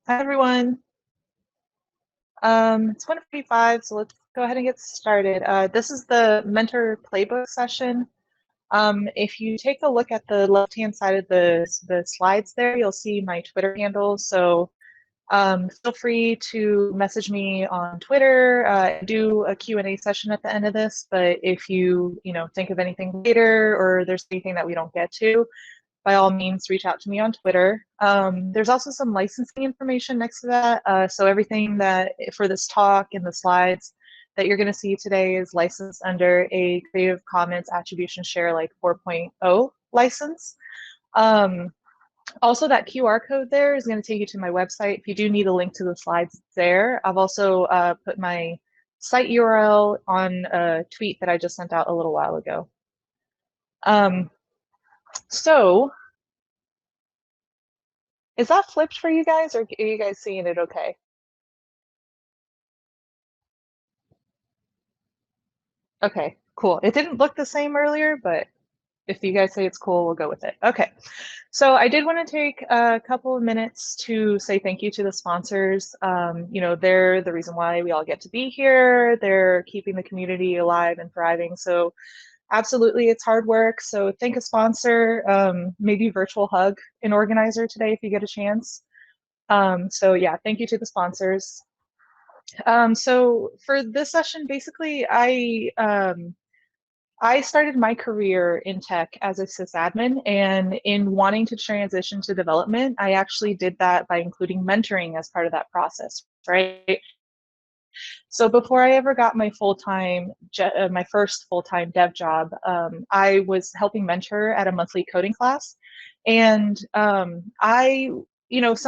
Hi, everyone. It's 1:45, so let's go ahead and get started. This is the Mentor Playbook session. If you take a look at the left-hand side of the slides there, you'll see my Twitter handle. So feel free to message me on Twitter. Do a Q&A session at the end of this, but if you think of anything later or there's anything that we don't get to, by all means, reach out to me on Twitter. There's also some licensing information next to that. So everything that for this talk and the slides that you're going to see today is licensed under a Creative Commons Attribution Share Alike 4.0 license. Also, that QR code there is going to take you to my website. If you do need a link to the slides, it's there. I've also put my site URL on a tweet that I just sent out a little while ago. So is that flipped for you guys, or are you guys seeing it okay? Okay, cool. It didn't look the same earlier, but if you guys say it's cool, we'll go with it. Okay, so I did want to take a couple of minutes to say thank you to the sponsors. They're the reason why we all get to be here. They're keeping the community alive and thriving. So absolutely, it's hard work. So thank a sponsor, maybe virtual hug an organizer today if you get a chance. So yeah, thank you to the sponsors. So for this session, basically, I started my career in tech as a sysadmin, and in wanting to transition to development, I actually did that by including mentoring as part of that process, right? So before I ever got my my first full-time dev job, I was helping mentor at a monthly coding class, and some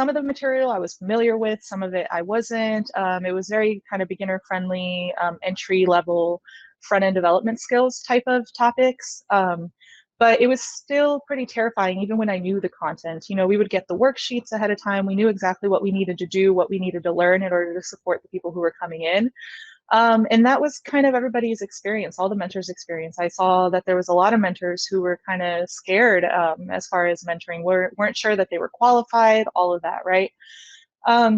of the material I was familiar with, some of it I wasn't. It was very kind of beginner-friendly, entry-level front-end development skills type of topics. But it was still pretty terrifying, even when I knew the content. We would get the worksheets ahead of time. We knew exactly what we needed to do, what we needed to learn in order to support the people who were coming in. And that was kind of everybody's experience, all the mentors' experience. I saw that there was a lot of mentors who were kind of scared as far as mentoring, weren't sure that they were qualified, all of that, right?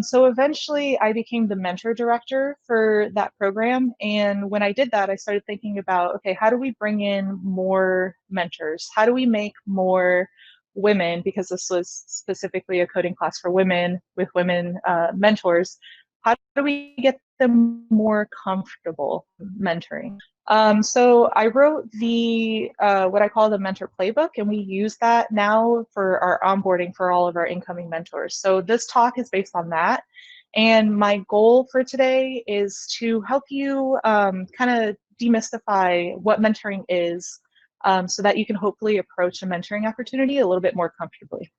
So eventually I became the mentor director for that program. And when I did that, I started thinking about, okay, how do we bring in more mentors? How do we make more women, because this was specifically a coding class for women with women mentors, how do we get them more comfortable mentoring? So I wrote the what I call the Mentor Playbook, and we use that now for our onboarding for all of our incoming mentors. So this talk is based on that. And my goal for today is to help you kind of demystify what mentoring is, so that you can hopefully approach a mentoring opportunity a little bit more comfortably.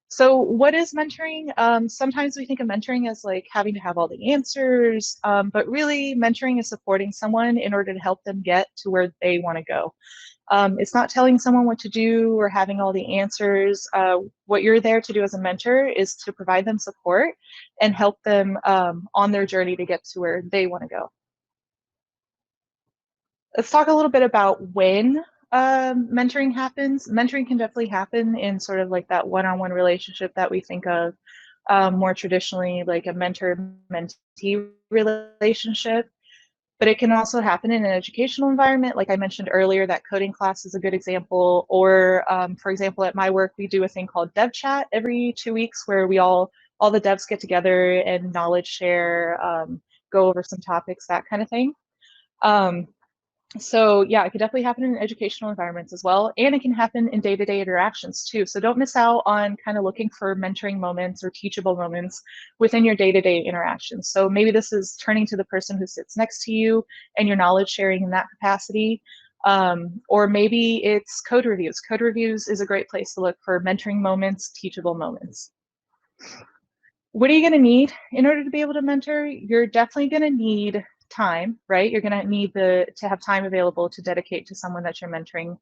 So what is mentoring? Sometimes we think of mentoring as like having to have all the answers, but really mentoring is supporting someone in order to help them get to where they want to go. It's not telling someone what to do or having all the answers. What you're there to do as a mentor is to provide them support and help them on their journey to get to where they want to go. Let's talk a little bit about when mentoring happens. Mentoring can definitely happen in sort of like that one-on-one relationship that we think of more traditionally, like a mentor-mentee relationship. But it can also happen in an educational environment. Like I mentioned earlier, that coding class is a good example. Or for example, at my work, we do a thing called Dev Chat every 2 weeks where we all the devs get together and knowledge share, go over some topics, that kind of thing. So yeah, it could definitely happen in educational environments as well, and it can happen in day-to-day interactions too. So don't miss out on kind of looking for mentoring moments or teachable moments within your day-to-day interactions. So maybe this is turning to the person who sits next to you and your knowledge sharing in that capacity. Or maybe it's code reviews. Code reviews is a great place to look for mentoring moments, teachable moments. What are you going to need in order to be able to mentor? You're definitely going to need time, right? You're going to need to have time available to dedicate to someone that you're mentoring.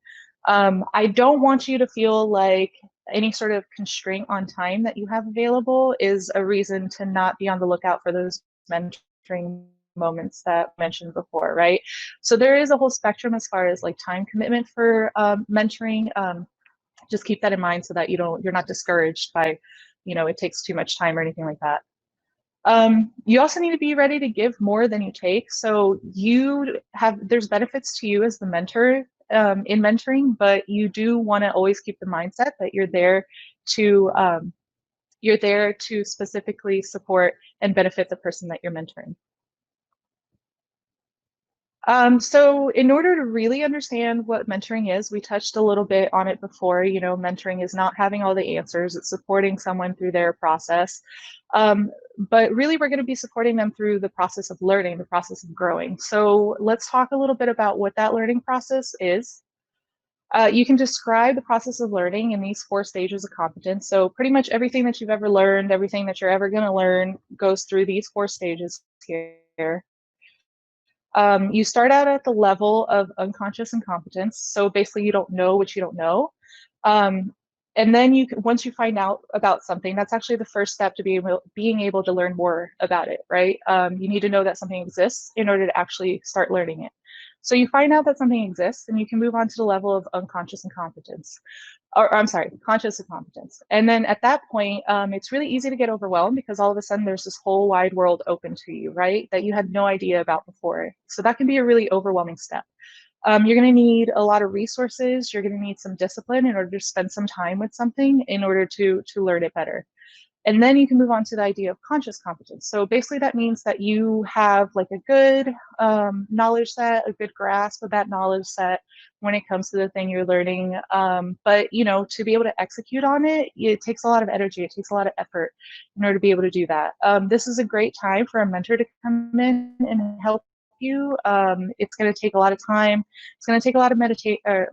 I don't want you to feel like any sort of constraint on time that you have available is a reason to not be on the lookout for those mentoring moments that I mentioned before, right? So there is a whole spectrum as far as like time commitment for mentoring. Just keep that in mind so that you're not discouraged by it takes too much time or anything like that. You also need to be ready to give more than you take. So there's benefits to you as the mentor in mentoring, but you do want to always keep the mindset that you're there to specifically support and benefit the person that you're mentoring. So in order to really understand what mentoring is, we touched a little bit on it before. Mentoring is not having all the answers, it's supporting someone through their process. But really, we're going to be supporting them through the process of learning, the process of growing. So let's talk a little bit about what that learning process is. You can describe the process of learning in these 4 stages of competence. So pretty much everything that you've ever learned, everything that you're ever going to learn goes through these 4 stages here. You start out at the level of unconscious incompetence. So basically, you don't know what you don't know. And then once you find out about something, that's actually the first step to being able to learn more about it, right? You need to know that something exists in order to actually start learning it. So you find out that something exists, and you can move on to the level of unconscious incompetence. Or I'm sorry, conscious incompetence. And then at that point, it's really easy to get overwhelmed because all of a sudden there's this whole wide world open to you, right? That you had no idea about before. So that can be a really overwhelming step. You're going to need a lot of resources. You're going to need some discipline in order to spend some time with something in order to learn it better. And then you can move on to the idea of conscious competence. So basically that means that you have like a good knowledge set, a good grasp of that knowledge set when it comes to the thing you're learning. But to be able to execute on it, it takes a lot of energy. It takes a lot of effort in order to be able to do that. This is a great time for a mentor to come in and help you. It's going to take a lot of time. It's going to take a lot of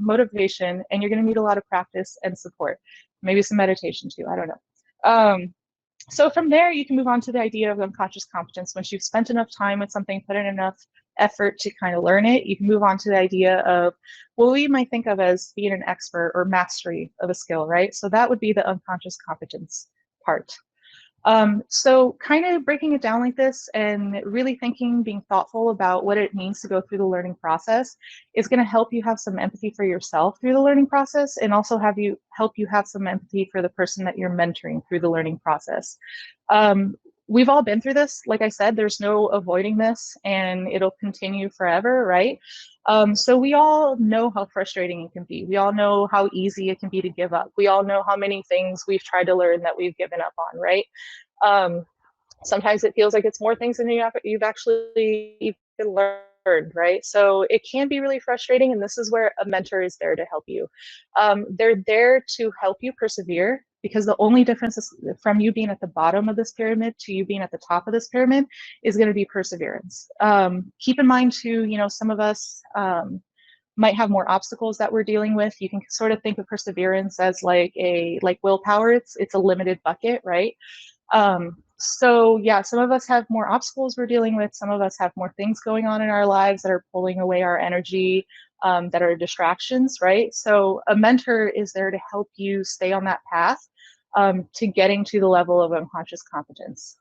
motivation, and you're going to need a lot of practice and support. Maybe some meditation too. I don't know. So from there, you can move on to the idea of unconscious competence. Once you've spent enough time with something, put in enough effort to kind of learn it, you can move on to the idea of what we might think of as being an expert or mastery of a skill, right? So that would be the unconscious competence part. So kind of breaking it down like this and really thinking, being thoughtful about what it means to go through the learning process is going to help you have some empathy for yourself through the learning process, and also help you have some empathy for the person that you're mentoring through the learning process. We've all been through this. Like I said, there's no avoiding this, and it'll continue forever, right? So we all know how frustrating it can be. We all know how easy it can be to give up. We all know how many things we've tried to learn that we've given up on, right? Sometimes it feels like it's more things than you've actually even learned, right? So it can be really frustrating, and this is where a mentor is there to help you. They're there to help you persevere, because the only difference is from you being at the bottom of this pyramid to you being at the top of this pyramid is going to be perseverance. Keep in mind too, some of us might have more obstacles that we're dealing with. You can sort of think of perseverance as like willpower. It's a limited bucket, right? So yeah, some of us have more obstacles we're dealing with. Some of us have more things going on in our lives that are pulling away our energy, that are distractions, right? So a mentor is there to help you stay on that path to getting to the level of unconscious competence.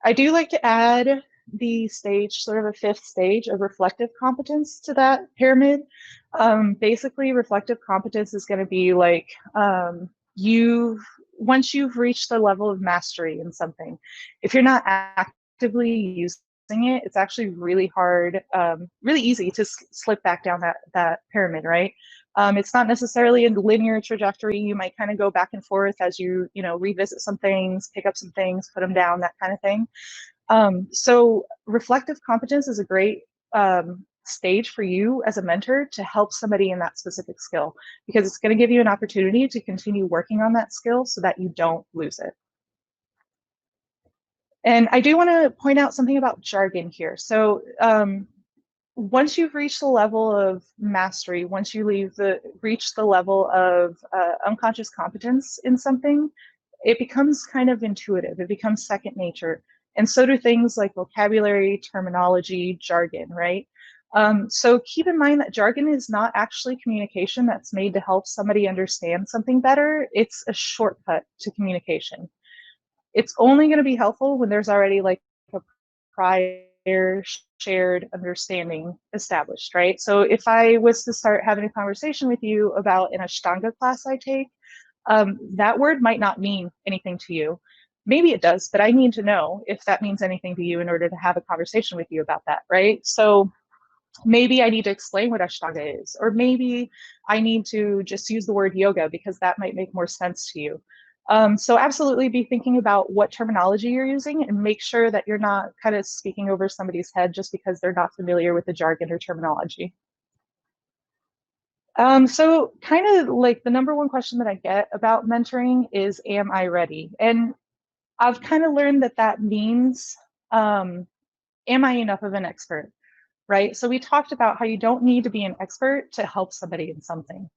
I do like to add the stage, sort of a 5th stage of reflective competence to that pyramid. Basically, reflective competence is going to be like once you've reached the level of mastery in something, if you're not actively using it, it's actually really hard, really easy to slip back down that pyramid, right? It's not necessarily a linear trajectory. You might kind of go back and forth as you revisit some things, pick up some things, put them down, that kind of thing. So reflective competence is a great stage for you as a mentor to help somebody in that specific skill, because it's going to give you an opportunity to continue working on that skill so that you don't lose it. And I do want to point out something about jargon here. So once you've reached the level of mastery, once you reach the level of unconscious competence in something, it becomes kind of intuitive. It becomes second nature. And so do things like vocabulary, terminology, jargon, right? So keep in mind that jargon is not actually communication that's made to help somebody understand something better. It's a shortcut to communication. It's only going to be helpful when there's already like a prior shared understanding established, right? So if I was to start having a conversation with you about an Ashtanga class I take, that word might not mean anything to you. Maybe it does, but I need to know if that means anything to you in order to have a conversation with you about that, right? So maybe I need to explain what Ashtanga is, or maybe I need to just use the word yoga because that might make more sense to you. So absolutely be thinking about what terminology you're using and make sure that you're not kind of speaking over somebody's head just because they're not familiar with the jargon or terminology. So kind of like the number one question that I get about mentoring is, am I ready? And I've kind of learned that that means, am I enough of an expert? Right? So we talked about how you don't need to be an expert to help somebody in something.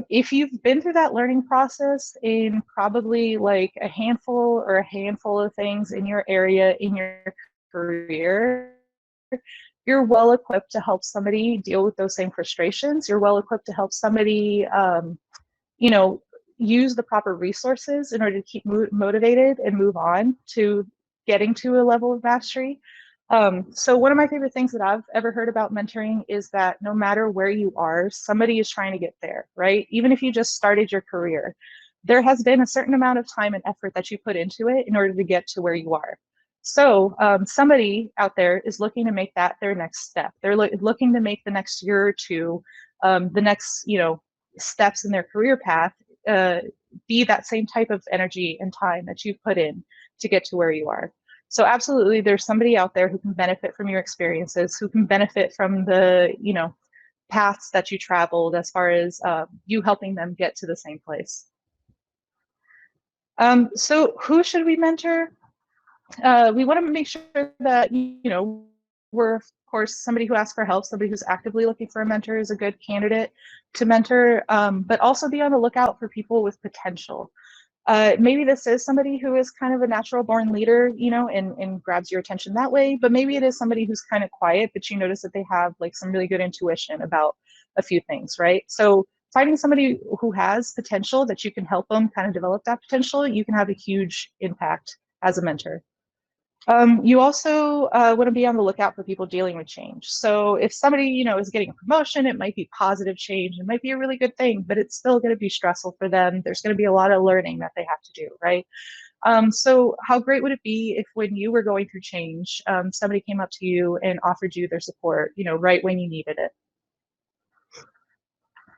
If you've been through that learning process in probably like a handful of things in your area, in your career, you're well equipped to help somebody deal with those same frustrations. You're well equipped to help somebody, you know, use the proper resources in order to keep motivated and move on to getting to a level of mastery. So one of my favorite things that I've ever heard about mentoring is that no matter where you are, somebody is trying to get there, right? Even if you just started your career, there has been a certain amount of time and effort that you put into it in order to get to where you are. So somebody out there is looking to make that their next step. They're looking to make the next year or two, the next, steps in their career path, uh, be that same type of energy and time that you've put in to get to where you are. So absolutely, there's somebody out there who can benefit from your experiences, who can benefit from the, paths that you traveled as far as you helping them get to the same place. So who should we mentor? We want to make sure that, we're, of course, somebody who asks for help, somebody who's actively looking for a mentor is a good candidate to mentor, but also be on the lookout for people with potential. Maybe this is somebody who is kind of a natural born leader, and grabs your attention that way, but maybe it is somebody who's kind of quiet, but you notice that they have like some really good intuition about a few things, right? So finding somebody who has potential that you can help them kind of develop that potential, you can have a huge impact as a mentor. You also want to be on the lookout for people dealing with change. So if somebody, is getting a promotion, it might be positive change. It might be a really good thing, but it's still going to be stressful for them. There's going to be a lot of learning that they have to do, right? So how great would it be if when you were going through change, somebody came up to you and offered you their support, right when you needed it?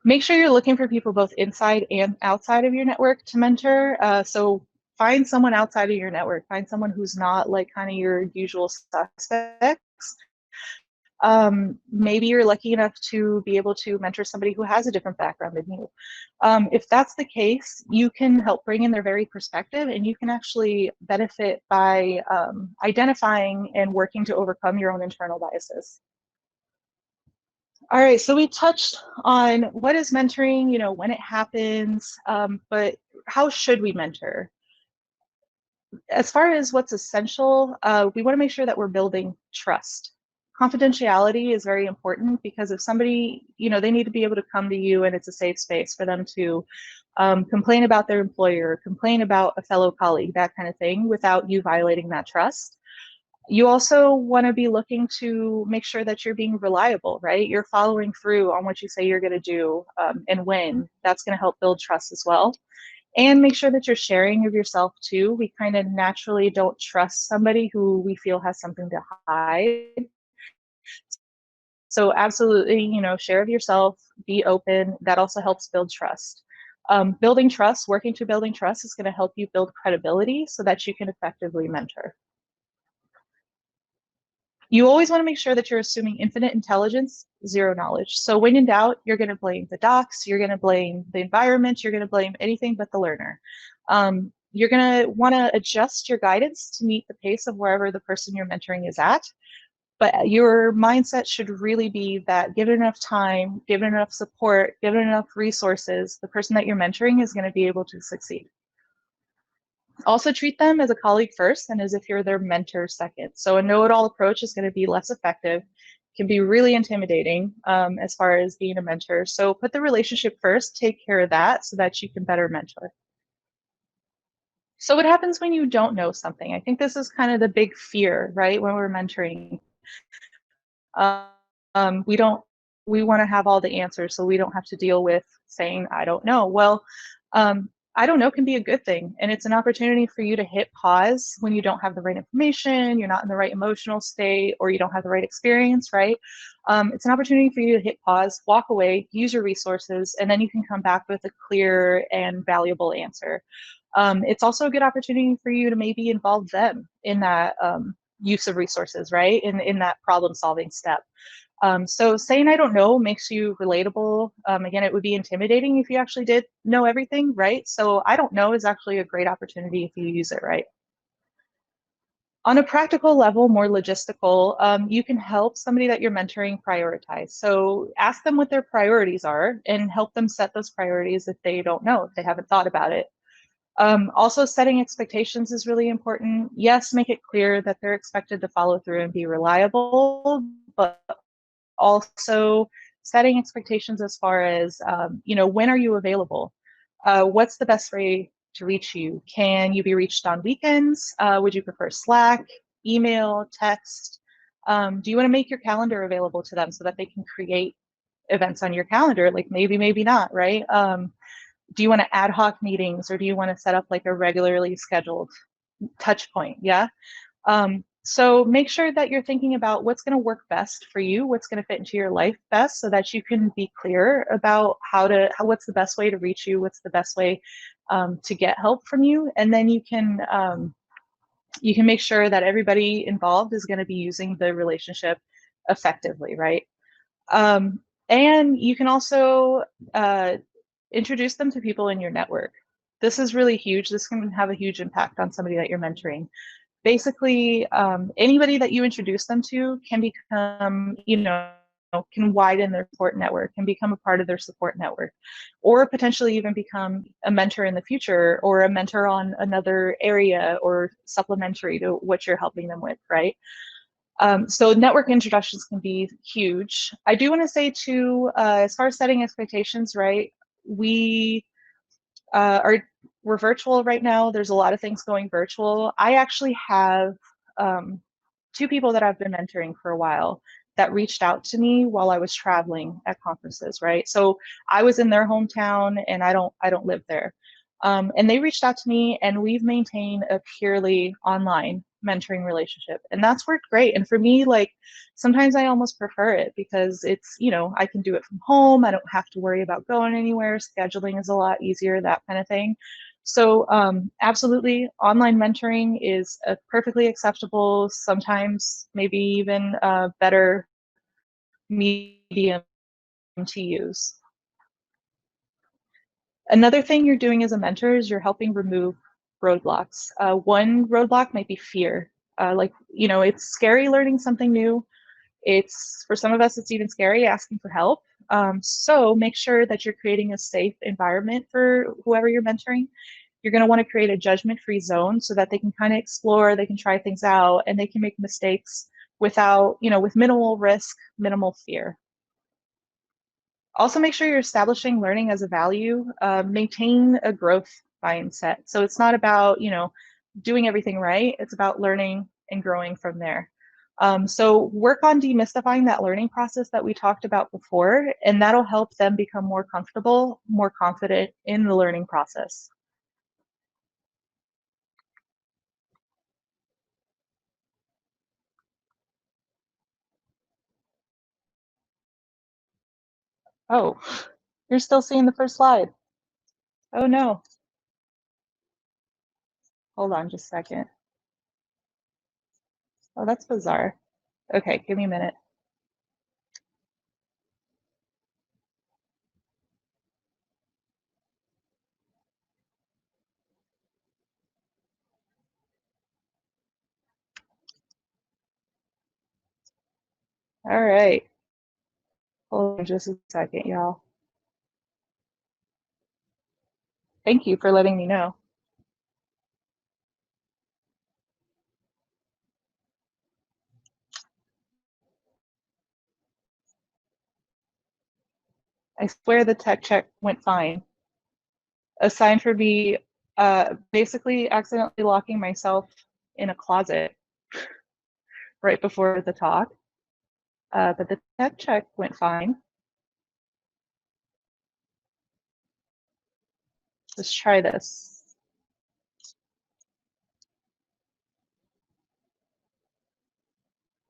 Make sure you're looking for people both inside and outside of your network to mentor. So find someone outside of your network, find someone who's not like kind of your usual suspects. Maybe you're lucky enough to be able to mentor somebody who has a different background than you. If that's the case, you can help bring in their very perspective, and you can actually benefit by identifying and working to overcome your own internal biases. All right, so we touched on what is mentoring, when it happens, but how should we mentor? As far as what's essential, we want to make sure that we're building trust. Confidentiality is very important because if somebody, they need to be able to come to you and it's a safe space for them to complain about their employer, complain about a fellow colleague, that kind of thing, without you violating that trust. You also want to be looking to make sure that you're being reliable, right? You're following through on what you say you're going to do and when. That's going to help build trust as well. And make sure that you're sharing of yourself too. We kind of naturally don't trust somebody who we feel has something to hide. So absolutely, share of yourself, be open. That also helps build trust. Building trust, working to building trust is going to help you build credibility so that you can effectively mentor. You always want to make sure that you're assuming infinite intelligence, zero knowledge. So when in doubt, you're going to blame the docs, you're going to blame the environment, you're going to blame anything but the learner. You're going to want to adjust your guidance to meet the pace of wherever the person you're mentoring is at. But your mindset should really be that given enough time, given enough support, given enough resources, the person that you're mentoring is going to be able to succeed. Also treat them as a colleague first and as if you're their mentor second. So a know-it-all approach is going to be less effective, can be really intimidating as far as being a mentor. So put the relationship first, take care of that so that you can better mentor. So what happens when you don't know something? I think this is kind of the big fear, right? When we're mentoring, we want to have all the answers so we don't have to deal with saying, I don't know. Well, I don't know, can be a good thing. And it's an opportunity for you to hit pause when you don't have the right information, you're not in the right emotional state, or you don't have the right experience, right? It's an opportunity for you to hit pause, walk away, use your resources, and then you can come back with a clear and valuable answer. It's also a good opportunity for you to maybe involve them in that use of resources, right? In that problem solving step. So saying I don't know makes you relatable. Again, it would be intimidating if you actually did know everything, right? So I don't know is actually a great opportunity if you use it right. On a practical level, more logistical, you can help somebody that you're mentoring prioritize. So ask them what their priorities are and help them set those priorities if they don't know, if they haven't thought about it. Also, setting expectations is really important. Yes, make it clear that they're expected to follow through and be reliable, but also setting expectations as far as, when are you available? What's the best way to reach you? Can you be reached on weekends? Would you prefer Slack, email, text? Do you want to make your calendar available to them so that they can create events on your calendar? Like maybe not, right? Do you want to ad hoc meetings, or do you want to set up like a regularly scheduled touch point? Yeah. So make sure that you're thinking about what's going to work best for you, what's going to fit into your life best, so that you can be clear about what's the best way to reach you, what's the best way to get help from you, and then you can make sure that everybody involved is going to be using the relationship effectively, right? And you can also introduce them to people in your network. This is really huge. This can have a huge impact on somebody that you're mentoring. Basically, anybody that you introduce them to can become, can widen their support network, can become a part of their support network, or potentially even become a mentor in the future, or a mentor on another area or supplementary to what you're helping them with, right? So network introductions can be huge. I do want to say too, as far as setting expectations, right? We we're virtual right now. There's a lot of things going virtual. I actually have two people that I've been mentoring for a while that reached out to me while I was traveling at conferences, right? So I was in their hometown and I don't live there. And they reached out to me and we've maintained a purely online mentoring relationship. And that's worked great. And for me, like sometimes I almost prefer it because it's, I can do it from home. I don't have to worry about going anywhere. Scheduling is a lot easier, that kind of thing. So absolutely, online mentoring is a perfectly acceptable, sometimes maybe even a better medium to use. Another thing you're doing as a mentor is you're helping remove roadblocks. One roadblock might be fear. It's scary learning something new. For some of us, it's even scary asking for help. So make sure that you're creating a safe environment for whoever you're mentoring. You're going to want to create a judgment-free zone so that they can kind of explore, they can try things out, and they can make mistakes without, with minimal risk, minimal fear. Also, make sure you're establishing learning as a value. Maintain a growth mindset. So it's not about, doing everything right. It's about learning and growing from there. So work on demystifying that learning process that we talked about before, and that'll help them become more comfortable, more confident in the learning process. Oh, you're still seeing the first slide. Oh no. Hold on just a second. Oh, that's bizarre. Okay, give me a minute. All right. Hold on just a second, y'all. Thank you for letting me know. I swear the tech check went fine. A sign for me basically accidentally locking myself in a closet right before the talk. But the tech check went fine. Let's try this.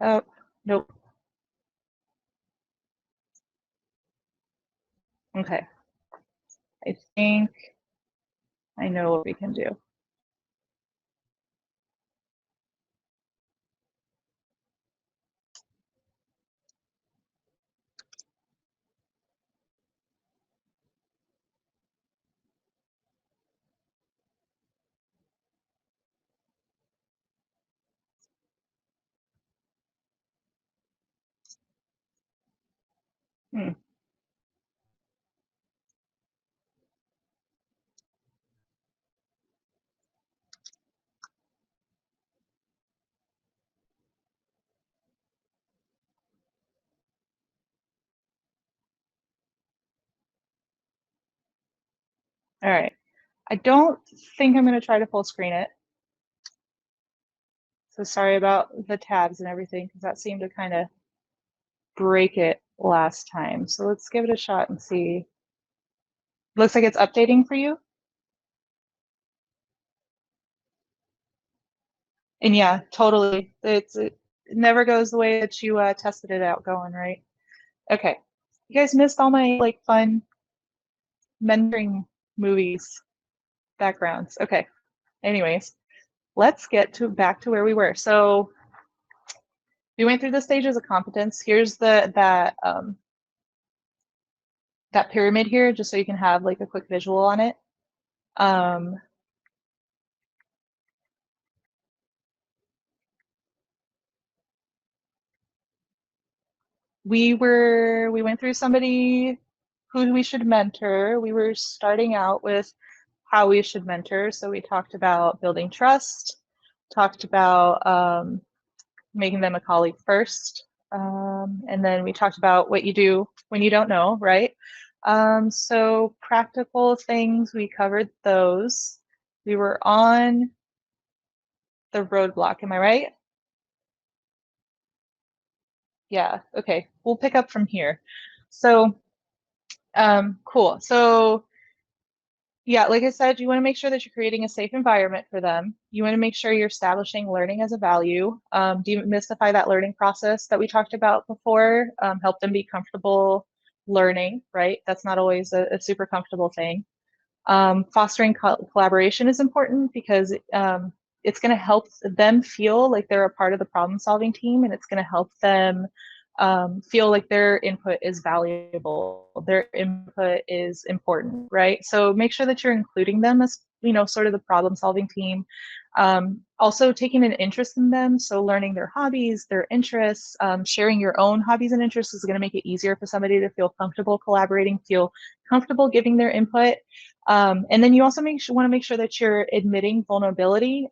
Oh, nope. Okay. I think I know what we can do. Hmm. All right. I don't think I'm going to try to full screen it. So sorry about the tabs and everything, because that seemed to kind of break it last time. So let's give it a shot and see. Looks like it's updating for you. And yeah, totally. It never goes the way that you tested it out going, right? Okay. You guys missed all my like fun mentoring movies backgrounds. Okay. Anyways, let's get to back to where we were. So we went through the stages of competence. Here's that pyramid here, just so you can have like a quick visual on it. We went through somebody who we should mentor. We were starting out with how we should mentor. So we talked about building trust, talked about making them a colleague first, and then we talked about what you do when you don't know, right? So practical things, we covered those. We were on the roadblock, am I right? Yeah, okay, we'll pick up from here. So, cool. So yeah, like I said, you want to make sure that you're creating a safe environment for them. You want to make sure you're establishing learning as a value. Demystify that learning process that we talked about before. Help them be comfortable learning, right? That's not always a super comfortable thing. Fostering collaboration is important because it's going to help them feel like they're a part of the problem solving team, and it's going to help them feel like their input is valuable, their input is important, right? So make sure that you're including them as, you know, sort of the problem solving team. Also taking an interest in them, so learning their hobbies, their interests, sharing your own hobbies and interests is going to make it easier for somebody to feel comfortable collaborating, feel comfortable giving their input. And then you also want to make sure that you're admitting vulnerability.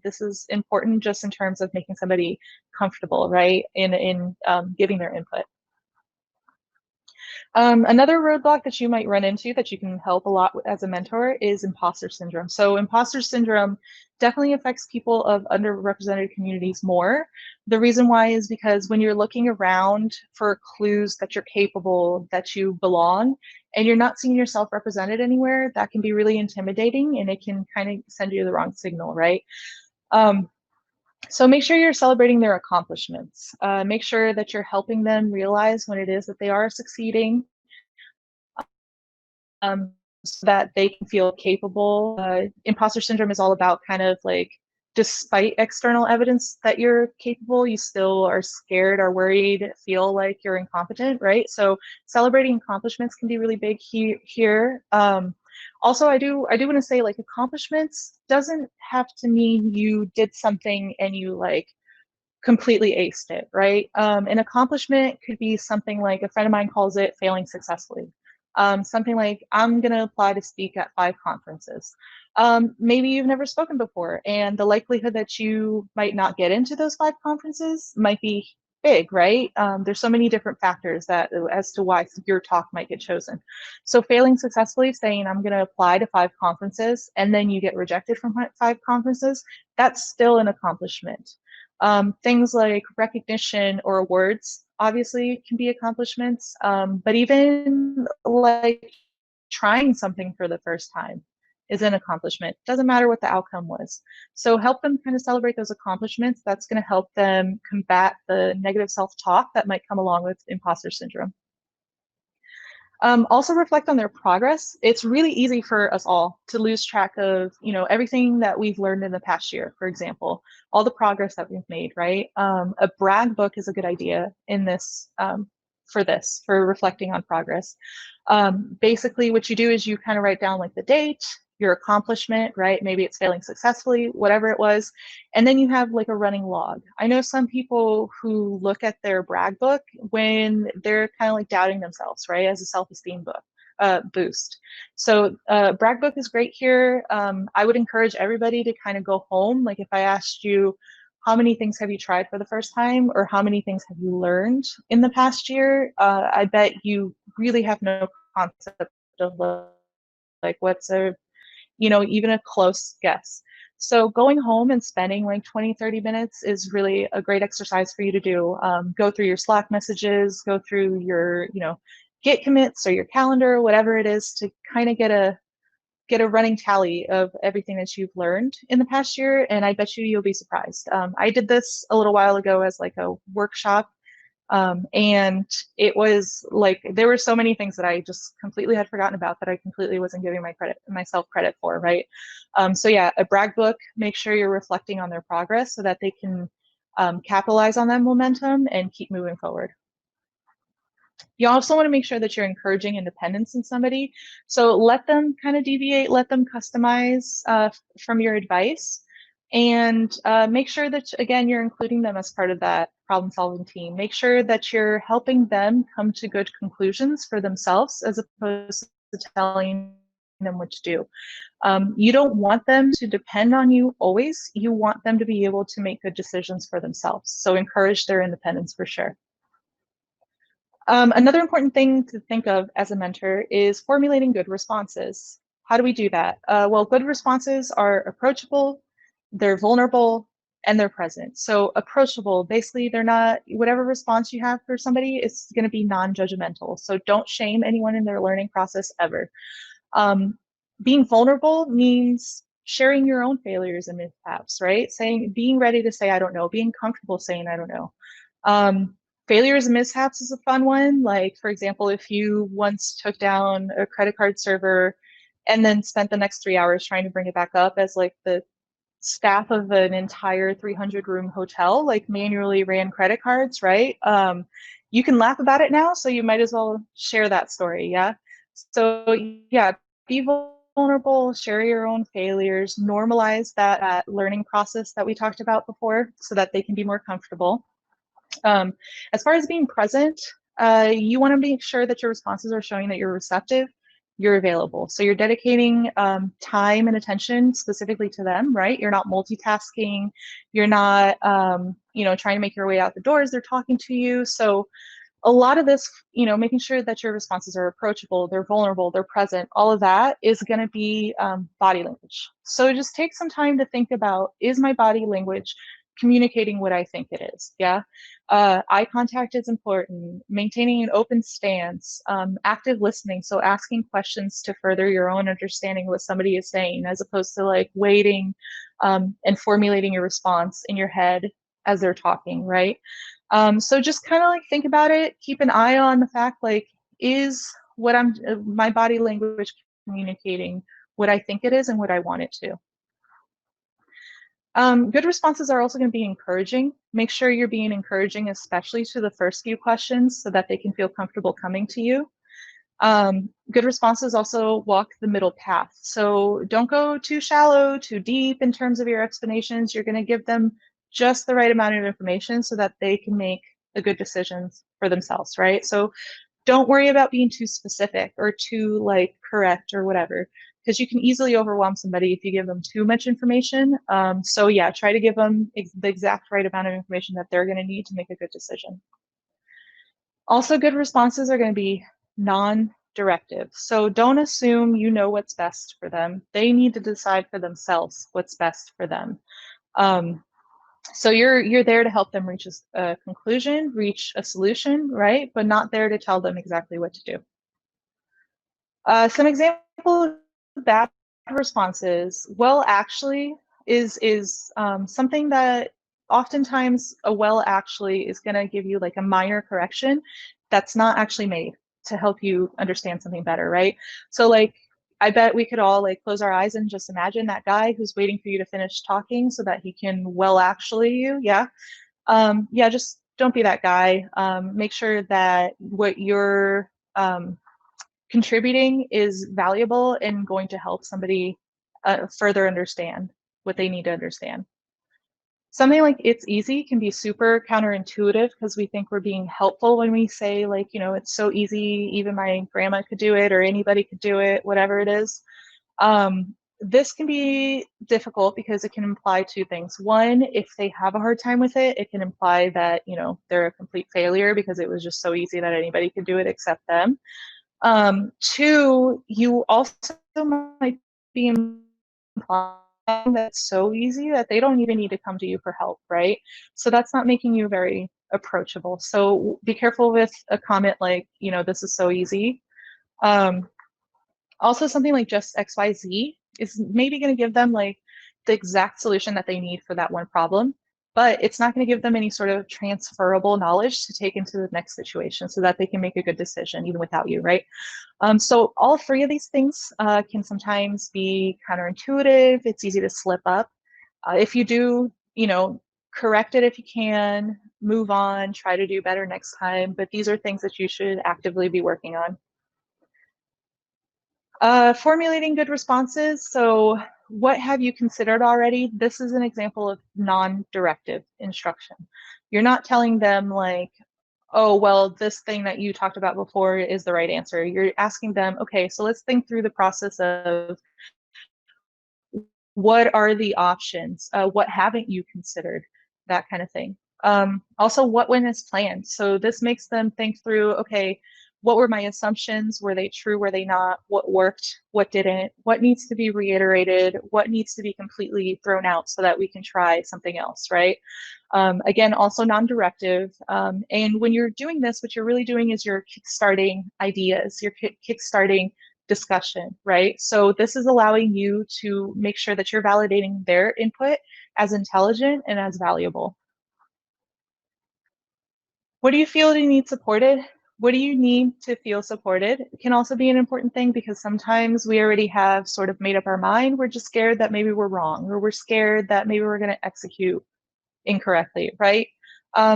This is important just in terms of making somebody comfortable, right, in giving their input. Another roadblock that you might run into that you can help a lot as a mentor is imposter syndrome. So imposter syndrome definitely affects people of underrepresented communities more. The reason why is because when you're looking around for clues that you're capable, that you belong, and you're not seeing yourself represented anywhere, that can be really intimidating and it can kind of send you the wrong signal, right? So make sure you're celebrating their accomplishments. Make sure that you're helping them realize when it is that they are succeeding, so that they can feel capable. Imposter syndrome is all about kind of like, despite external evidence that you're capable, you still are scared or worried, feel like you're incompetent, right? So celebrating accomplishments can be really big here. Also, I do want to say, like, accomplishments doesn't have to mean you did something and you like completely aced it, right? An accomplishment could be something like, a friend of mine calls it failing successfully. Something like, I'm going to apply to speak at 5 conferences. Maybe you've never spoken before, and the likelihood that you might not get into those 5 conferences might be big, right? There's so many different factors that as to why your talk might get chosen. So failing successfully, saying I'm going to apply to 5 conferences, and then you get rejected from 5 conferences, that's still an accomplishment. Things like recognition or awards obviously can be accomplishments, but even like trying something for the first time is an accomplishment. Doesn't matter what the outcome was. So help them kind of celebrate those accomplishments. That's going to help them combat the negative self-talk that might come along with imposter syndrome. Also reflect on their progress. It's really easy for us all to lose track of, everything that we've learned in the past year, for example, all the progress that we've made, right? A brag book is a good idea in this, for reflecting on progress. Basically, what you do is you kind of write down like the date, your accomplishment, right? Maybe it's failing successfully, whatever it was. And then you have like a running log. I know some people who look at their brag book when they're kind of like doubting themselves, right? As a self-esteem book. Boost. So brag book is great here. I would encourage everybody to kind of go home. Like if I asked you, how many things have you tried for the first time, or how many things have you learned in the past year? I bet you really have no concept of like what's even a close guess. So going home and spending like 20-30 minutes is really a great exercise for you to do. Go through your Slack messages, go through your Git commits or your calendar, whatever it is, to kind of get a running tally of everything that you've learned in the past year, and I bet you'll be surprised. I did this a little while ago as like a workshop, and it was like there were so many things that I just completely had forgotten about that I completely wasn't giving myself credit for, right? So yeah, a brag book, make sure you're reflecting on their progress so that they can capitalize on that momentum and keep moving forward. You also want to make sure that you're encouraging independence in somebody. So let them kind of deviate, let them customize from your advice, and make sure that, again, you're including them as part of that problem-solving team. Make sure that you're helping them come to good conclusions for themselves as opposed to telling them what to do. You don't want them to depend on you always. You want them to be able to make good decisions for themselves. So encourage their independence for sure. Another important thing to think of as a mentor is formulating good responses. How do we do that? Well, good responses are approachable, they're vulnerable, and they're present. So approachable, basically they're not, whatever response you have for somebody is going to be non-judgmental. So don't shame anyone in their learning process ever. Being vulnerable means sharing your own failures and mishaps, right? Being ready to say, I don't know, being comfortable saying, I don't know. Failures and mishaps is a fun one. Like, for example, if you once took down a credit card server and then spent the next 3 hours trying to bring it back up as like the staff of an entire 300-room hotel, like manually ran credit cards, right? You can laugh about it now, so you might as well share that story, yeah? So yeah, be vulnerable, share your own failures, normalize that learning process that we talked about before so that they can be more comfortable. As far as being present, you want to make sure that your responses are showing that you're receptive, you're available. So you're dedicating time and attention specifically to them, right? You're not multitasking. You're not, trying to make your way out the door as they're talking to you. So a lot of this, making sure that your responses are approachable, they're vulnerable, they're present, all of that is going to be body language. So just take some time to think about, is my body language communicating what I think it is? Yeah. Eye contact is important, maintaining an open stance, active listening. So asking questions to further your own understanding of what somebody is saying, as opposed to like waiting and formulating your response in your head as they're talking, right? So just kind of like think about it, keep an eye on the fact, like, is what my body language communicating what I think it is and what I want it to? Good responses are also going to be encouraging. Make sure you're being encouraging, especially to the first few questions so that they can feel comfortable coming to you. Good responses also walk the middle path. So don't go too shallow, too deep in terms of your explanations. You're going to give them just the right amount of information so that they can make a good decisions for themselves, right? So don't worry about being too specific or too like correct or whatever, because you can easily overwhelm somebody if you give them too much information. So yeah, try to give them the exact right amount of information that they're going to need to make a good decision. Also, good responses are going to be non-directive. So don't assume you know what's best for them. They need to decide for themselves what's best for them. So you're there to help them reach a conclusion, reach a solution, right? But not there to tell them exactly what to do. Some examples of that responses, well, actually is something that oftentimes a well actually is going to give you like a minor correction that's not actually made to help you understand something better, right? So like, I bet we could all like close our eyes and just imagine that guy who's waiting for you to finish talking so that he can well actually you. Yeah. Yeah, just don't be that guy. Make sure that what you're contributing is valuable and going to help somebody further understand what they need to understand. Something like it's easy can be super counterintuitive because we think we're being helpful when we say like, you know, it's so easy, even my grandma could do it or anybody could do it, whatever it is. This can be difficult because it can imply two things. One, if they have a hard time with it, it can imply that, you know, they're a complete failure because it was just so easy that anybody could do it except them. Two, you also might be implying that it's so easy that they don't even need to come to you for help, right? So that's not making you very approachable. So be careful with a comment like, you know, this is so easy. Also, something like just XYZ is maybe going to give them like the exact solution that they need for that one problem, but it's not going to give them any sort of transferable knowledge to take into the next situation so that they can make a good decision even without you, right? So all three of these things can sometimes be counterintuitive. It's easy to slip up. If you do, you know, correct it if you can, move on, try to do better next time. But these are things that you should actively be working on. Formulating good responses. So what have you considered already? This is an example of non-directive instruction. You're not telling them like, oh, well, this thing that you talked about before is the right answer. You're asking them, okay, so let's think through the process of what are the options? What haven't you considered? That kind of thing. Also, what went as planned? So this makes them think through, okay, what were my assumptions? Were they true? Were they not? What worked? What didn't? What needs to be reiterated? What needs to be completely thrown out so that we can try something else, right? Again, also non-directive. And when you're doing this, what you're really doing is you're kickstarting ideas. You're kickstarting discussion, right? So this is allowing you to make sure that you're validating their input as intelligent and as valuable. What do you feel you need supported? What do you need to feel supported? It can also be an important thing because sometimes we already have sort of made up our mind. We're just scared that maybe we're wrong, or we're scared that maybe we're going to execute incorrectly, right?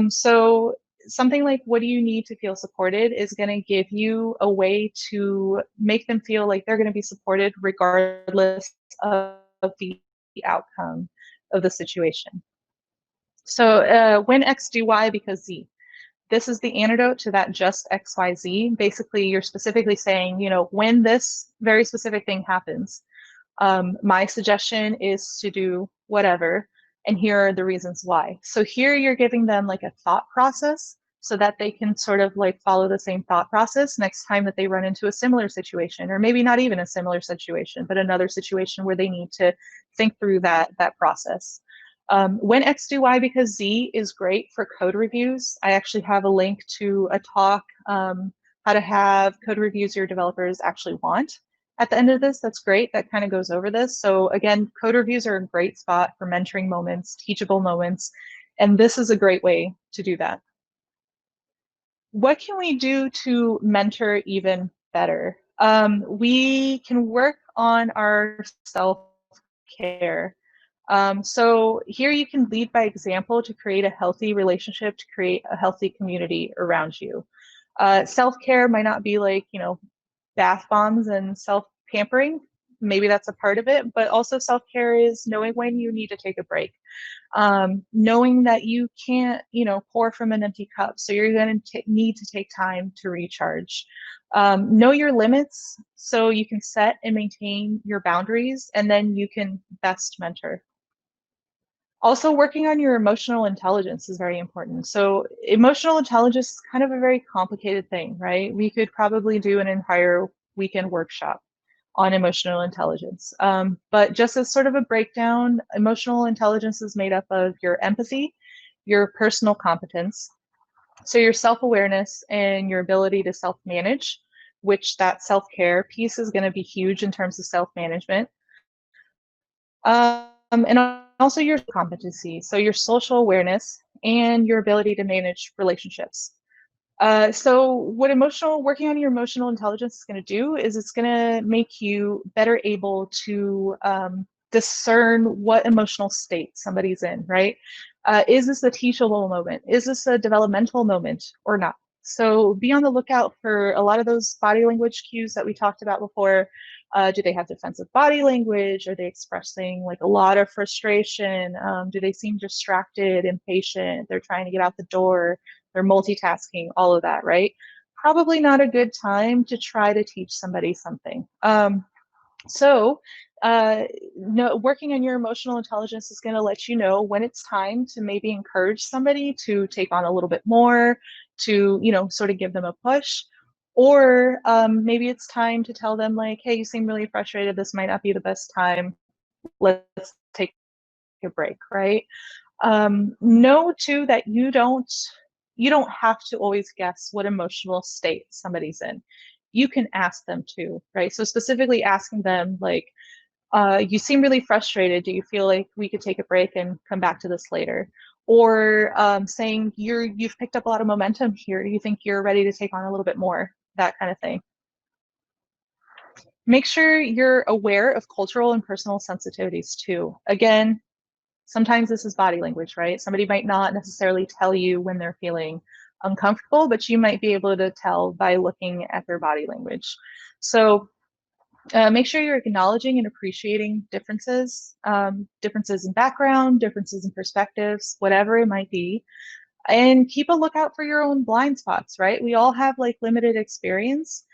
So something like what do you need to feel supported is going to give you a way to make them feel like they're going to be supported regardless of the outcome of the situation. So when X do Y because Z. This is the antidote to that just XYZ. Basically, you're specifically saying, you know, when this very specific thing happens, my suggestion is to do whatever, and here are the reasons why. So here you're giving them like a thought process so that they can sort of like follow the same thought process next time that they run into a similar situation, or maybe not even a similar situation, but another situation where they need to think through that process. When X do Y because Z is great for code reviews. I actually have a link to a talk, how to have code reviews your developers actually want at the end of this. That's great. That kind of goes over this. So again, code reviews are a great spot for mentoring moments, teachable moments, and this is a great way to do that. What can we do to mentor even better? We can work on our self-care. So here you can lead by example to create a healthy relationship, to create a healthy community around you. Self-care might not be like, you know, bath bombs and self-pampering. Maybe that's a part of it, but also self-care is knowing when you need to take a break. Knowing that you can't, you know, pour from an empty cup. So you're going to need to take time to recharge. Know your limits so you can set and maintain your boundaries, and then you can best mentor. Also, working on your emotional intelligence is very important. So emotional intelligence is kind of a very complicated thing, right? We could probably do an entire weekend workshop on emotional intelligence. But just as sort of a breakdown, emotional intelligence is made up of your empathy, your personal competence, so your self-awareness and your ability to self-manage, which that self-care piece is going to be huge in terms of self-management. And also your competency, so your social awareness and your ability to manage relationships. So what working on your emotional intelligence is going to do is it's going to make you better able to discern what emotional state somebody's in, right? Is this a teachable moment? Is this a developmental moment or not? So be on the lookout for a lot of those body language cues that we talked about before. Do they have defensive body language? Are they expressing like a lot of frustration? Do they seem distracted, impatient? They're trying to get out the door. They're multitasking, all of that, right? Probably not a good time to try to teach somebody something. So, working on your emotional intelligence is going to let you know when it's time to maybe encourage somebody to take on a little bit more, to, sort of give them a push. Or maybe it's time to tell them, like, hey, you seem really frustrated. This might not be the best time. Let's take a break, right? Know too that you don't have to always guess what emotional state somebody's in. You can ask them too, right? So specifically asking them like, you seem really frustrated. Do you feel like we could take a break and come back to this later? Or saying you've picked up a lot of momentum here. Do you think you're ready to take on a little bit more? That kind of thing. Make sure you're aware of cultural and personal sensitivities too. Again, sometimes this is body language, right? Somebody might not necessarily tell you when they're feeling uncomfortable, but you might be able to tell by looking at their body language. So make sure you're acknowledging and appreciating differences in background, differences in perspectives, whatever it might be. And keep a lookout for your own blind spots, right? We all have like limited experience.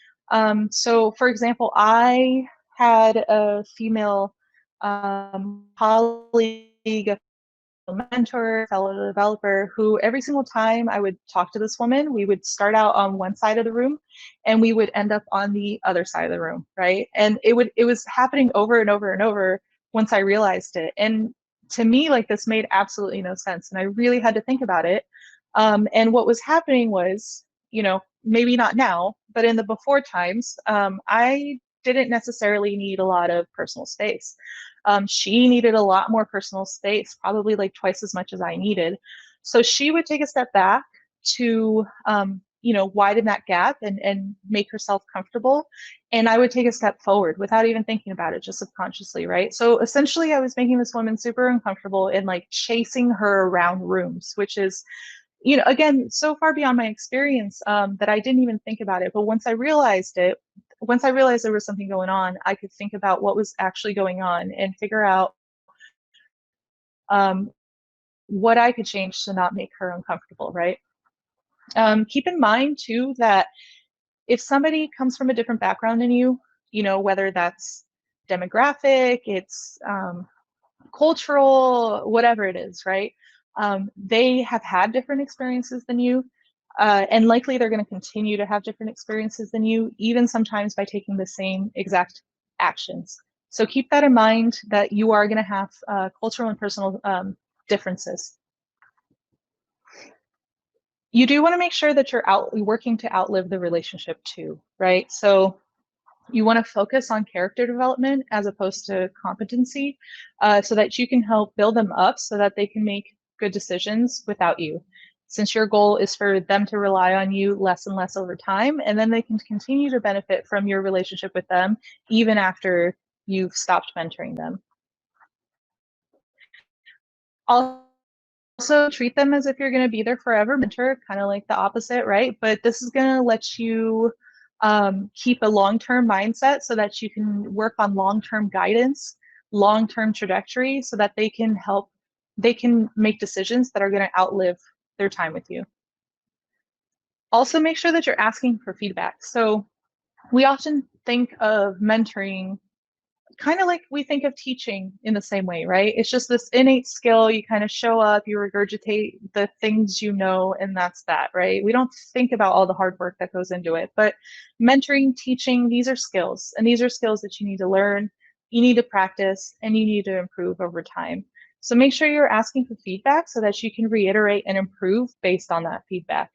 So for example, I had a female colleague, mentor, fellow developer, who every single time I would talk to this woman, we would start out on one side of the room and we would end up on the other side of the room, right? And it was happening over and over and over once I realized it. And to me, like this made absolutely no sense. And I really had to think about it. And what was happening was, maybe not now, but in the before times, I didn't necessarily need a lot of personal space. She needed a lot more personal space, probably like twice as much as I needed. So she would take a step back to, widen that gap and make herself comfortable. And I would take a step forward without even thinking about it, just subconsciously, right? So essentially, I was making this woman super uncomfortable and like chasing her around rooms, which is, again, so far beyond my experience that I didn't even think about it. But once I realized there was something going on, I could think about what was actually going on and figure out um, what I could change to not make her uncomfortable, right? Keep in mind, too, that if somebody comes from a different background than you, whether that's demographic, it's cultural, whatever it is, right? They have had different experiences than you. And likely they're going to continue to have different experiences than you, even sometimes by taking the same exact actions. So keep that in mind that you are going to have cultural and personal differences. You do want to make sure that you're working to outlive the relationship too, right? So you want to focus on character development as opposed to competency so that you can help build them up so that they can make good decisions without you. Since your goal is for them to rely on you less and less over time, and then they can continue to benefit from your relationship with them even after you've stopped mentoring them. Also, treat them as if you're going to be there forever. Mentor, kind of like the opposite, right? But this is going to let you keep a long-term mindset so that you can work on long-term guidance, long-term trajectory, so that they can make decisions that are going to outlive their time with you. Also, make sure that you're asking for feedback. So we often think of mentoring kind of like we think of teaching in the same way, right? It's just this innate skill. You kind of show up, you regurgitate the things you know, and that's that, right? We don't think about all the hard work that goes into it. But mentoring, teaching, these are skills, and these are skills that you need to learn, you need to practice, and you need to improve over time. So make sure you're asking for feedback so that you can reiterate and improve based on that feedback.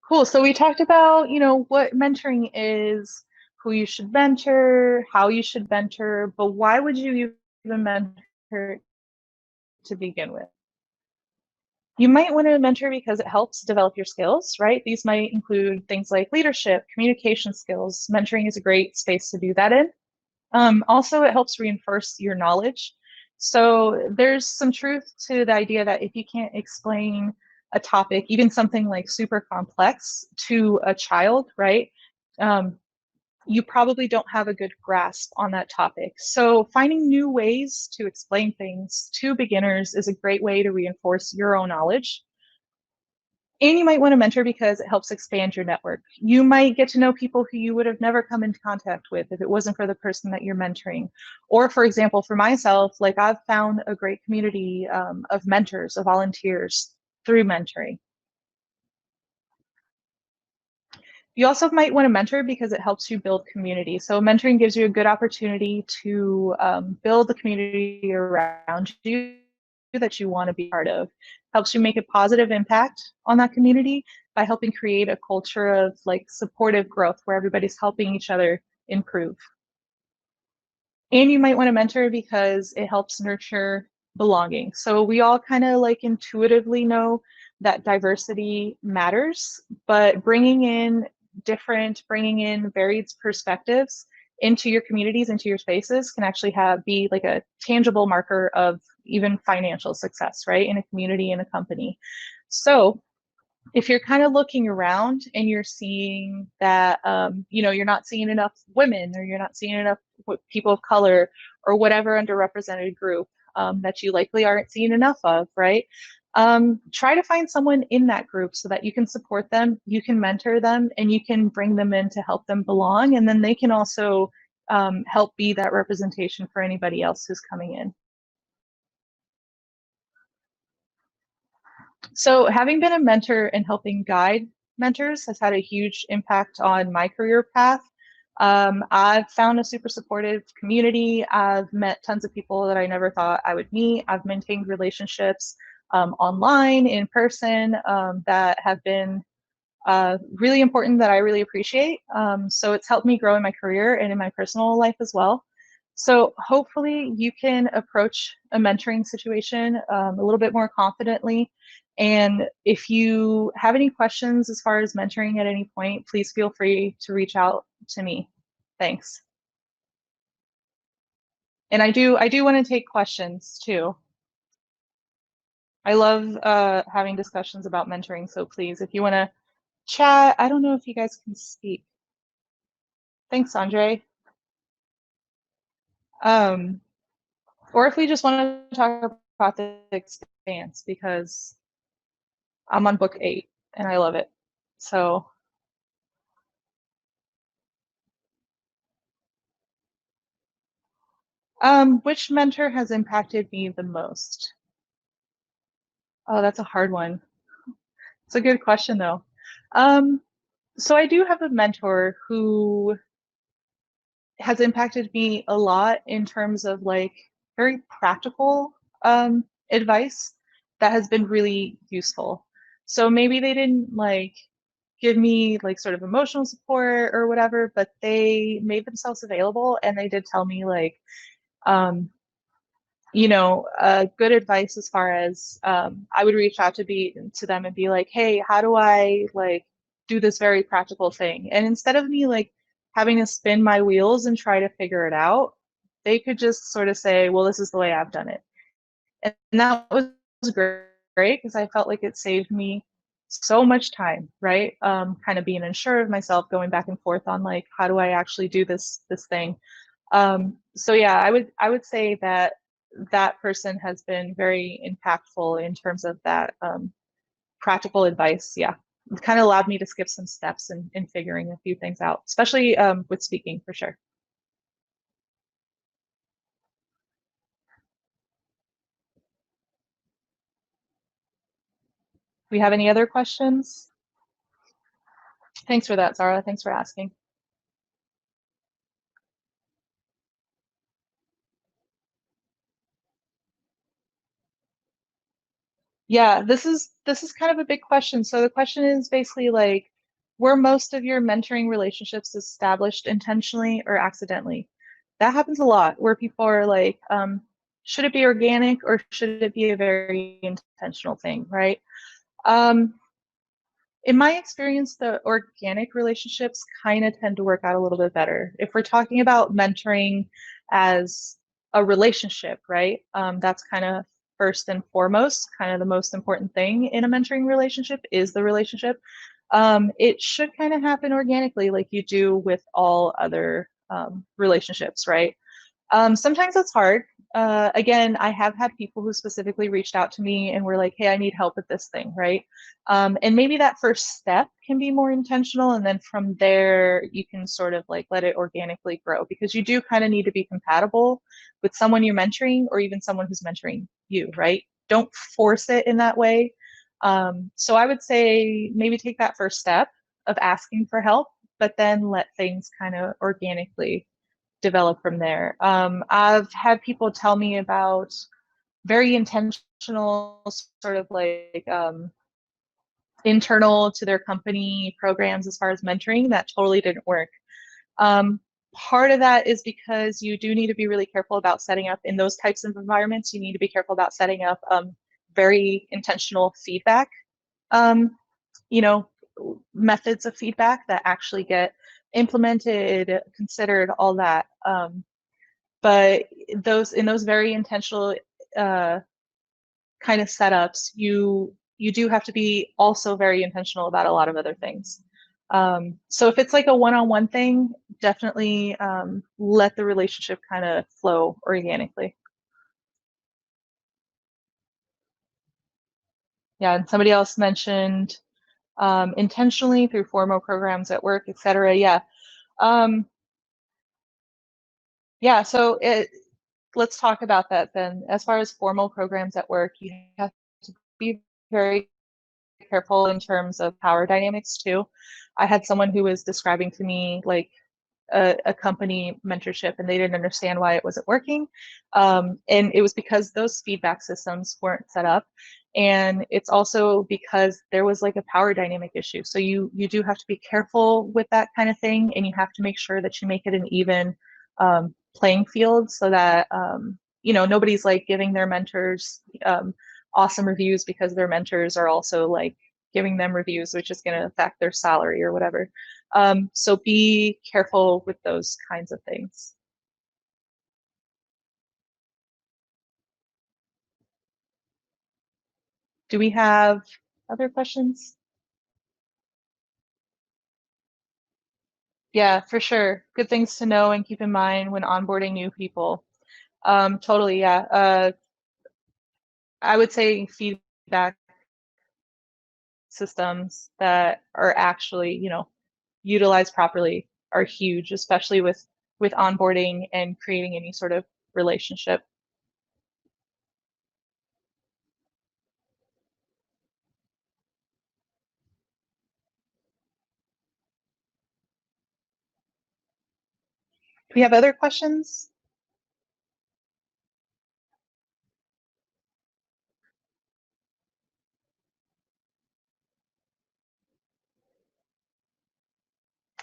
Cool. So we talked about, what mentoring is, who you should mentor, how you should mentor, but why would you even mentor to begin with? You might want to mentor because it helps develop your skills, right? These might include things like leadership, communication skills. Mentoring is a great space to do that in. Also, it helps reinforce your knowledge. So there's some truth to the idea that if you can't explain a topic, even something like super complex, to a child, right? You probably don't have a good grasp on that topic. So finding new ways to explain things to beginners is a great way to reinforce your own knowledge. And you might want to mentor because it helps expand your network. You might get to know people who you would have never come into contact with if it wasn't for the person that you're mentoring. Or, for example, for myself, like I've found a great community of mentors, of volunteers through mentoring. You also might want to mentor because it helps you build community. So mentoring gives you a good opportunity to build the community around you that you want to be part of. Helps you make a positive impact on that community by helping create a culture of like supportive growth where everybody's helping each other improve. And you might want to mentor because it helps nurture belonging. So we all kind of like intuitively know that diversity matters, but bringing in varied perspectives into your communities, into your spaces can actually be like a tangible marker of even financial success, right? In a community, in a company. So if you're kind of looking around and you're seeing that you're not seeing enough women, or you're not seeing enough people of color, or whatever underrepresented group that you likely aren't seeing enough of, right? Try to find someone in that group so that you can support them, you can mentor them, and you can bring them in to help them belong, and then they can also help be that representation for anybody else who's coming in. So having been a mentor and helping guide mentors has had a huge impact on my career path. I've found a super supportive community. I've met tons of people that I never thought I would meet. I've maintained relationships online, in person, that have been really important, that I really appreciate. So it's helped me grow in my career and in my personal life as well. So hopefully you can approach a mentoring situation a little bit more confidently. And if you have any questions as far as mentoring at any point, please feel free to reach out to me. Thanks. And I do want to take questions too. I love having discussions about mentoring. So please, if you want to chat, I don't know if you guys can speak. Thanks, Andre. Um, or if we just want to talk about the expanse, because I'm on book 8 and I love it. So, which mentor has impacted me the most? Oh, that's a hard one. It's a good question though. Um, so I do have a mentor who has impacted me a lot in terms of like very practical advice that has been really useful. So maybe they didn't like give me like sort of emotional support or whatever, but they made themselves available and they did tell me like, um, good advice as far as I would reach out to them and be like, hey, how do I like do this very practical thing? And instead of me like having to spin my wheels and try to figure it out, they could just sort of say, well, this is the way I've done it. And that was great because I felt like it saved me so much time, right? Kind of being unsure of myself, going back and forth on like, how do I actually do this thing? So yeah, I would say that that person has been very impactful in terms of that practical advice. Yeah, it kind of allowed me to skip some steps in figuring a few things out, especially with speaking for sure. We have any other questions? Thanks for that, Zara. Thanks for asking. Yeah, this is kind of a big question. So the question is basically like, were most of your mentoring relationships established intentionally or accidentally? That happens a lot where people are like, should it be organic or should it be a very intentional thing, right? Um, in my experience, the organic relationships kind of tend to work out a little bit better. If we're talking about mentoring as a relationship, right? That's kind of first and foremost, kind of the most important thing in a mentoring relationship is the relationship. It should kind of happen organically, like you do with all other relationships, right? Sometimes it's hard. Again, I have had people who specifically reached out to me and were like, hey, I need help with this thing, right? And maybe that first step can be more intentional. And then from there, you can sort of like let it organically grow because you do kind of need to be compatible with someone you're mentoring or even someone who's mentoring you, right? Don't force it in that way. So I would say maybe take that first step of asking for help, but then let things kind of organically develop from there. I've had people tell me about very intentional, sort of like internal to their company programs as far as mentoring that totally didn't work. Um, Part of that is because you do need to be really careful about setting up in those types of environments. You need to be careful about setting up very intentional feedback, um, you know, methods of feedback that actually get implemented, considered, all that. But those in those very intentional uh, kind of setups, you do have to be also very intentional about a lot of other things. So if it's like a one-on-one thing, definitely let the relationship kind of flow organically. Yeah, and somebody else mentioned intentionally through formal programs at work, etc. Yeah, um, yeah. So let's talk about that then. As far as formal programs at work, you have to be very careful in terms of power dynamics too. I had someone who was describing to me like a company mentorship and they didn't understand why it wasn't working. And it was because those feedback systems weren't set up. And it's also because there was like a power dynamic issue. So you do have to be careful with that kind of thing, and you have to make sure that you make it an even playing field so that nobody's like giving their mentors awesome reviews because their mentors are also like giving them reviews, which is going to affect their salary or whatever. So be careful with those kinds of things. Do we have other questions? Yeah, for sure. Good things to know and keep in mind when onboarding new people. Totally, yeah. I would say feedback systems that are actually, utilized properly are huge, especially with onboarding and creating any sort of relationship. Do we have other questions?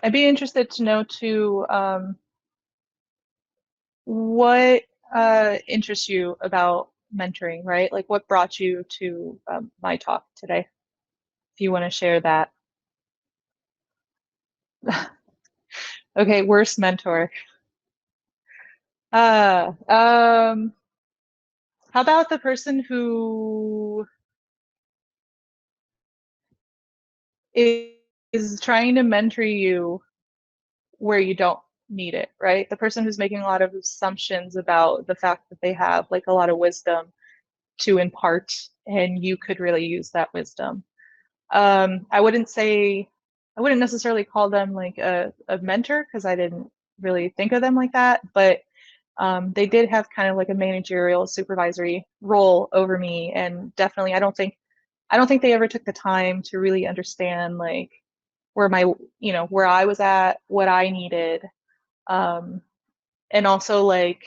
I'd be interested to know too, what interests you about mentoring, right? Like what brought you to my talk today? If you want to share that. Okay, worst mentor. Uh, um, how about the person who is trying to mentor you where you don't need it, right? The person who's making a lot of assumptions about the fact that they have like a lot of wisdom to impart, and you could really use that wisdom. I wouldn't say, I wouldn't necessarily call them like a mentor because I didn't really think of them like that, but they did have kind of like a managerial supervisory role over me. And definitely, I don't think they ever took the time to really understand like where where I was at, what I needed, um, and also like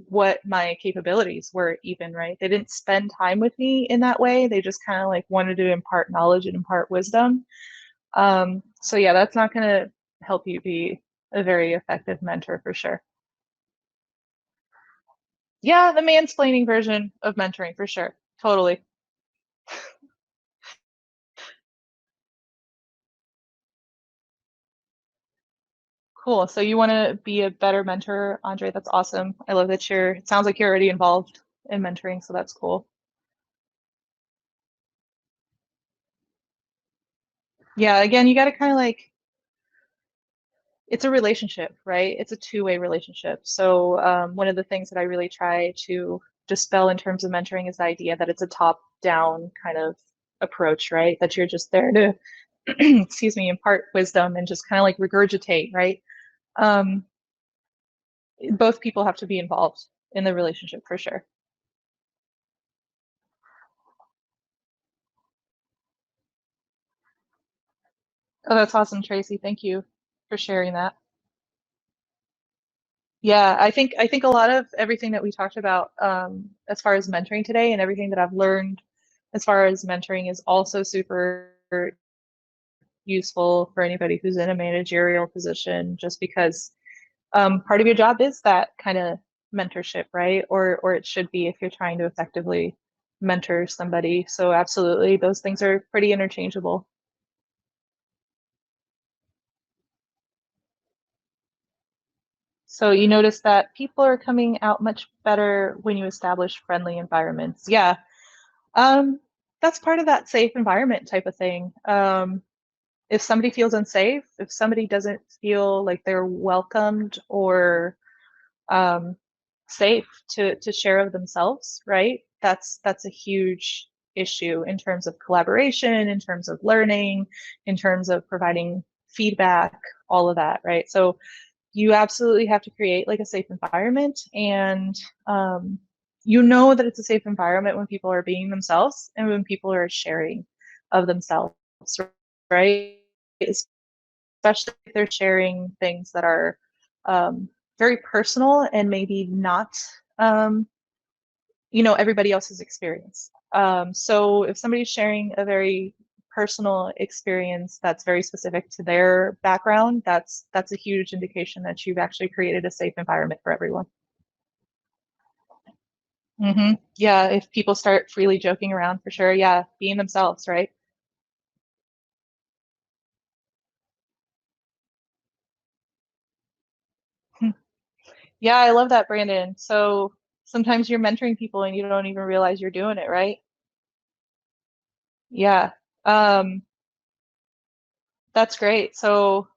what my capabilities were even, right? They didn't spend time with me in that way. They just kind of like wanted to impart knowledge and impart wisdom. So yeah, that's not going to help you be a very effective mentor for sure. Yeah, the mansplaining version of mentoring for sure. Totally. Cool. So you want to be a better mentor, Andre? That's awesome. I love that it sounds like you're already involved in mentoring, so that's cool. Yeah, again, you got to kind of like, it's a relationship, right? It's a two-way relationship. So one of the things that I really try to dispel in terms of mentoring is the idea that it's a top-down kind of approach, right? That you're just there to, excuse me, impart wisdom and just kind of like regurgitate, right? Um, both people have to be involved in the relationship for sure. Oh, that's awesome, Tracy. Thank you for sharing that. Yeah, I think a lot of everything that we talked about as far as mentoring today and everything that I've learned as far as mentoring is also super useful for anybody who's in a managerial position, just because part of your job is that kind of mentorship, right? Or it should be if you're trying to effectively mentor somebody. So absolutely, those things are pretty interchangeable. So you notice that people are coming out much better when you establish friendly environments. Yeah, um, that's part of that safe environment type of thing. If somebody feels unsafe, if somebody doesn't feel like they're welcomed or um, safe to share of themselves, right? That's a huge issue in terms of collaboration, in terms of learning, in terms of providing feedback, all of that, right? So you absolutely have to create like a safe environment, and um, you know that it's a safe environment when people are being themselves and when people are sharing of themselves, right? Especially if they're sharing things that are very personal and maybe not um, everybody else's experience. So if somebody's sharing a very personal experience that's very specific to their background, that's a huge indication that you've actually created a safe environment for everyone. Yeah, if people start freely joking around, for sure. Yeah, being themselves, right? Yeah, I love that, Brandon. So sometimes you're mentoring people and you don't even realize you're doing it, right? Yeah. Um, that's great. So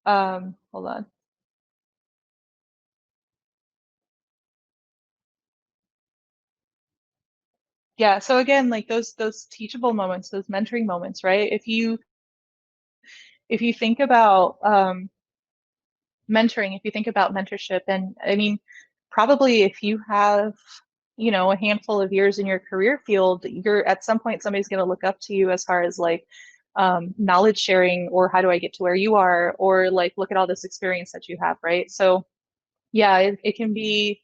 hold on. Yeah, so again, like those teachable moments, those mentoring moments, right? If you think about mentoring, if you think about mentorship, and I mean, probably if you have, a handful of years in your career field, you're at some point somebody's going to look up to you as far as like knowledge sharing, or how do I get to where you are, or like look at all this experience that you have, right? So yeah, it can be.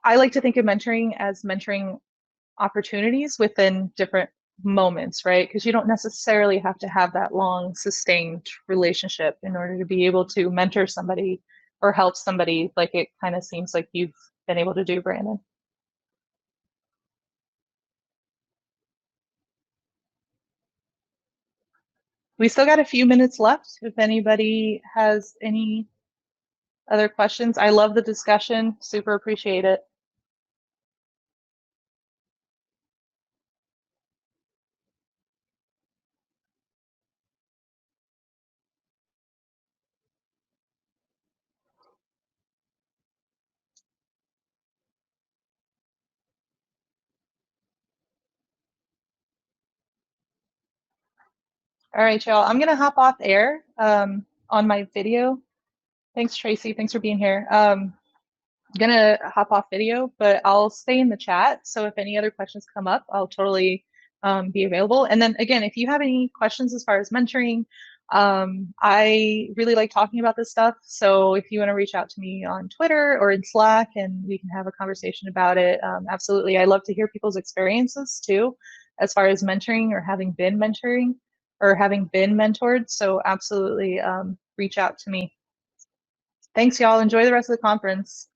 I like to think of mentoring as mentoring opportunities within different moments, right? Because you don't necessarily have to have that long, sustained relationship in order to be able to mentor somebody or help somebody, like it kind of seems like you've been able to do, Brandon. We still got a few minutes left. If anybody has any other questions, I love the discussion. Super appreciate it. All right, y'all. I'm gonna hop off air on my video. Thanks, Tracy. Thanks for being here. Gonna hop off video, but I'll stay in the chat. So if any other questions come up, I'll totally be available. And then again, if you have any questions as far as mentoring, I really like talking about this stuff. So if you want to reach out to me on Twitter or in Slack and we can have a conversation about it, absolutely. I love to hear people's experiences too. as far as mentoring or having been mentoring or having been mentored. So absolutely reach out to me. Thanks, y'all. Enjoy the rest of the conference.